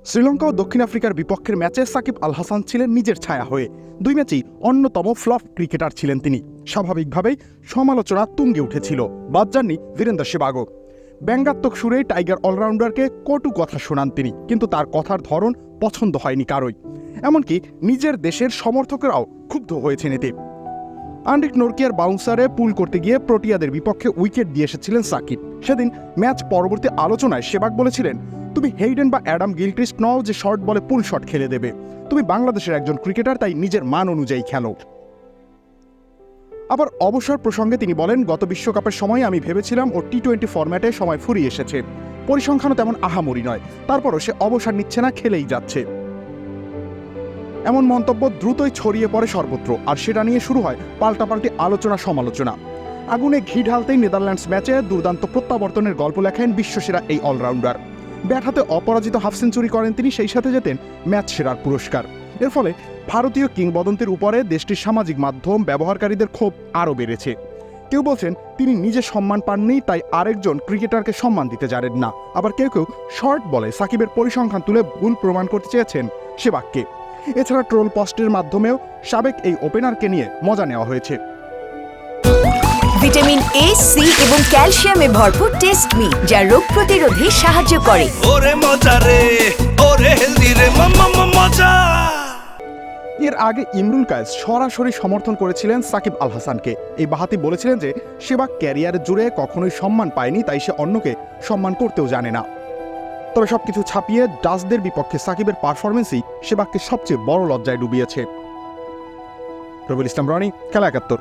শ্রীলঙ্কা ও দক্ষিণ আফ্রিকার বিপক্ষের ম্যাচে সাকিব আল হাসান ছিলেন নিজের ছায়া হয়ে। দুই ম্যাচেই অন্যতম ফ্লপ ক্রিকেটার ছিলেন তিনি। স্বাভাবিকভাবেই সমালোচনা তুঙ্গে উঠেছিল, বাদ যাননি বীরেন্দ্র সেহবাগও। ব্যঙ্গাত্মক সুরে টাইগার অলরাউন্ডারকে কটু কথা শোনান তিনি, কিন্তু তার কথার ধরন পছন্দ হয়নি কারোই। এমনকি নিজের দেশের সমর্থকেরাও ক্ষুব্ধ হয়েছেন এতে। আন্ড্রিক নরকিয়ার বাউন্সারে পুল করতে গিয়ে প্রোটিয়াদের বিপক্ষে উইকেট দিয়ে এসেছিলেন সাকিব। সেদিন ম্যাচ পরবর্তী আলোচনায় সেহবাগ বলেছিলেন, তুমি হেইডেন বা অ্যাডাম গিলক্রিস্ট নও যে শর্ট বলে পুল শট খেলে দেবে। তুমি বাংলাদেশের একজন ক্রিকেটার, তাই নিজের মান অনুযায়ী খেলো। আবার অবসর প্রসঙ্গে তিনি বলেন, গত বিশ্বকাপের সময় আমি ভেবেছিলাম ও টি-20 ফরম্যাটে সময় ফুরিয়ে এসেছে। পরিসংখ্যানও তেমন আহামরি নয়, তারপরও সে অবসর নিচ্ছে না, খেলেই যাচ্ছে। এমন মন্তব্য দ্রুতই ছড়িয়ে পড়ে সর্বত্র, আর সেটা নিয়ে শুরু হয় পাল্টাপাল্টি আলোচনা সমালোচনা। আগুনে ঘি ঢালতেই নেদারল্যান্ডস ম্যাচে দুর্দান্ত প্রত্যাবর্তনের গল্প লেখেন বিশ্বসেরা এই অলরাউন্ডার। ব্যাট হাতে অপরাজিত হাফ সেঞ্চুরি করেন তিনি, সেই সাথে জেতেন ম্যাচ সেরার পুরস্কার। এর ফলে ভারতীয় কিংবদন্তির উপরে দেশটির সামাজিক মাধ্যম ব্যবহারকারীদের ক্ষোভ আরও বেড়েছে। কেউ বলছেন তিনি নিজে সম্মান পাননি, তাই আরেকজন ক্রিকেটারকে সম্মান দিতে জানেন না। আবার কেউ কেউ শর্ট বলে সাকিবের পরিসংখ্যান তুলে ভুল প্রমাণ করতে চেয়েছেন সেহবাগকে। এছাড়া ট্রোল পোস্টের মাধ্যমেও সাবেক এই ওপেনারকে নিয়ে মজা নেওয়া হয়েছে। ভিটামিন এ, সি এবং ক্যালসিয়ামে ভরপুর টেস্ট মি, যা রোগ প্রতিরোধে সাহায্য করে। এর আগে ইমরুল কায়েস সরাসরি সমর্থন করেছিলেন সাকিব আল হাসানকে। এই বাহাতি বলেছিলেন যে সেহবাগ ক্যারিয়ার জুড়ে কখনোই সম্মান পায়নি, তাই সে অন্যকে সম্মান করতেও জানে না। তবে সবকিছু ছাপিয়ে ডাচদের বিপক্ষে সাকিবের পারফরমেন্সই সেহবাগকে সবচেয়ে বড় লজ্জায় ডুবিয়েছে। রবিউল ইসলাম রনি, খেলা ৭১।